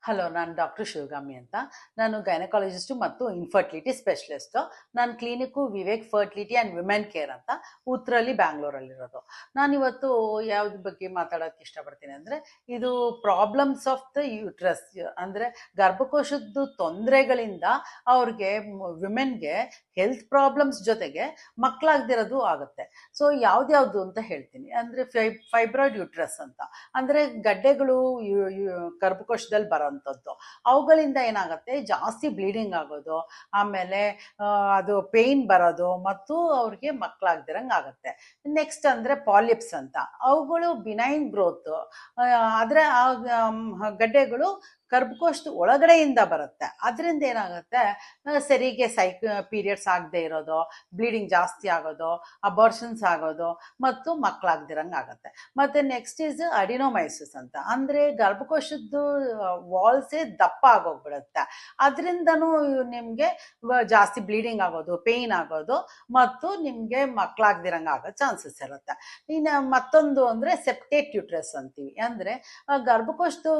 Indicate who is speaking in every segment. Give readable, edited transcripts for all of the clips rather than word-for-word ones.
Speaker 1: Hello, ನಾನು doctor Shivagami ಅಂತ. ನಾನು ಗೈನಕಾಲಜಿಸ್ಟು ಮತ್ತು ಇನ್ಫರ್ಟಿಲಿಟಿ ಸ್ಪೆಷಲಿಸ್ಟು. ನನ್ನ clinic Vivek fertility and women care ಅಂತ ಉತ್ತರಲ್ಲಿ ಬ್ಯಾಂಗ್ಳೂರಲ್ಲಿರೋದು. ನಾನಿವತ್ತು ಯಾವ್ದ್ರ ಬಗ್ಗೆ ಮಾತಾಡೋಕ್ಕೆ ಇಷ್ಟಪಡ್ತೀನಿ ಅಂದರೆ, ಇದು ಪ್ರಾಬ್ಲಮ್ಸ್ ಆಫ್ ದ ಯೂಟ್ರಸ್, ಅಂದರೆ ಗರ್ಭಕೋಶದ್ದು ತೊಂದರೆಗಳಿಂದ ಅವ್ರಿಗೆ ವಿಮೆನ್ಗೆ ಹೆಲ್ತ್ ಪ್ರಾಬ್ಲಮ್ಸ್ ಜೊತೆಗೆ ಮಕ್ಕಳಾಗ್ದಿರೋದು ಆಗುತ್ತೆ. ಸೊ ಯಾವ್ದ್ಯಾವುದು ಅಂತ ಹೇಳ್ತೀನಿ. ಅಂದರೆ ಫೈಬ್ರಾಯ್ಡ್ ಯೂಟ್ರಸ್ ಅಂತ, ಅಂದರೆ ಗಡ್ಡೆಗಳು ಗರ್ಭಕೋಶದಲ್ಲಿ ಬರೋಂಥದ್ದು. ಅವುಗಳಿಂದ ಏನಾಗುತ್ತೆ, ಜಾಸ್ತಿ ಬ್ಲೀಡಿಂಗ್ ಆಗೋದು, ಆಮೇಲೆ ಅದು ಪೇಯ್ನ್ ಬರೋದು ಮತ್ತು ಅವ್ರಿಗೆ ಮಕ್ಕಳಾಗ್ದಿರಂಗೆ ಆಗುತ್ತೆ. ನೆಕ್ಸ್ಟ್ ಅಂದರೆ ಪಾಲಿಪ್ಸ್ ಅಂತ, ಅವುಗಳು ಬಿನೈನ್ ಗ್ರೋತ್, ಆದರೆ ಆ ಗಡ್ಡೆಗಳು ಗರ್ಭಕೋಶದ ಒಳಗಡೆಯಿಂದ ಬರುತ್ತೆ. ಅದರಿಂದ ಏನಾಗುತ್ತೆ, ಸರಿಗೆ ಪೀರಿಯಡ್ಸ್ ಆಗದೆ ಇರೋದು, ಬ್ಲೀಡಿಂಗ್ ಜಾಸ್ತಿ ಆಗೋದು, ಅಬಾರ್ಷನ್ಸ್ ಆಗೋದು ಮತ್ತು ಮಕ್ಕಳಾಗ್ದಿರಂಗೆ ಆಗುತ್ತೆ. ಮತ್ತು ನೆಕ್ಸ್ಟ್ ಈಸ್ ಅಡಿನೋಮೈಸಿಸ್ ಅಂತ, ಅಂದರೆ ಗರ್ಭಕೋಶದ್ದು ವಾಲ್ಸೇ ದಪ್ಪ ಆಗೋಗ್ಬಿಡುತ್ತೆ. ಅದರಿಂದನೂ ನಿಮಗೆ ಜಾಸ್ತಿ ಬ್ಲೀಡಿಂಗ್ ಆಗೋದು, ಪೇಯ್ನ್ ಆಗೋದು ಮತ್ತು ನಿಮಗೆ ಮಕ್ಕಳಾಗ್ದಿರಂಗೆ ಆಗೋ ಚಾನ್ಸಸ್ ಇರುತ್ತೆ. ಇನ್ನು ಮತ್ತೊಂದು ಅಂದರೆ ಸೆಪ್ಟೇಟ್ ಯೂಟ್ರಸ್ ಅಂತೀವಿ. ಅಂದರೆ ಗರ್ಭಕೋಶದ್ದು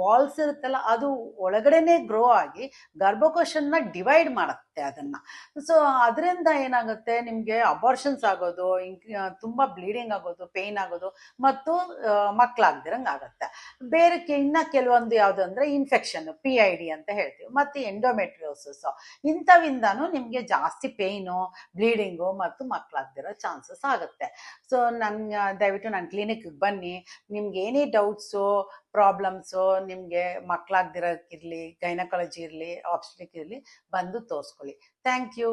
Speaker 1: ವಾಲ್ಸ್ ಇರುತ್ತಲ್ಲ, ಅದು ಒಳಗಡೆನೆ ಗ್ರೋ ಆಗಿ ಗರ್ಭಕೋಶನ ಡಿವೈಡ್ ಮಾಡುತ್ತೆ ಅದನ್ನು. ಸೊ ಅದರಿಂದ ಏನಾಗುತ್ತೆ, ನಿಮಗೆ ಅಬಾರ್ಷನ್ಸ್ ಆಗೋದು, ತುಂಬ ಬ್ಲೀಡಿಂಗ್ ಆಗೋದು, ಪೇಯ್ನ್ ಆಗೋದು ಮತ್ತು ಮಕ್ಕಳಾಗ್ದಿರಂಗೆ ಆಗುತ್ತೆ. ಬೇರೆ ಇನ್ನು ಕೆಲವೊಂದು ಯಾವುದು ಅಂದರೆ ಇನ್ಫೆಕ್ಷನ್, PID ಅಂತ ಹೇಳ್ತೀವಿ, ಮತ್ತು ಎಂಡೋಮೆಟ್ರಿಯೋಸಿಸ್, ಇಂಥವಿಂದನೂ ನಿಮಗೆ ಜಾಸ್ತಿ ಪೇಯ್ನು, ಬ್ಲೀಡಿಂಗು ಮತ್ತು ಮಕ್ಕಳಾಗ್ದಿರೋ ಚಾನ್ಸಸ್ ಆಗುತ್ತೆ. ಸೊ ದಯವಿಟ್ಟು ನನ್ನ ಕ್ಲಿನಿಕ್ಗೆ ಬನ್ನಿ. ನಿಮ್ಗೆ ಏನೇ ಡೌಟ್ಸು, ಪ್ರಾಬ್ಲಮ್ಸು, ನಿಮಗೆ ಮಕ್ಕಳಾಗ್ದಿರೋಕ್ಕಿರಲಿ, ಗೈನಕಾಲಜಿ ಇರಲಿ, ಆಬ್ಸ್ಟೆಟ್ರಿಕ್ ಇರಲಿ, ಬಂದು ತೋರಿಸ್ಕೊಳ್ಳಿ. Thank you.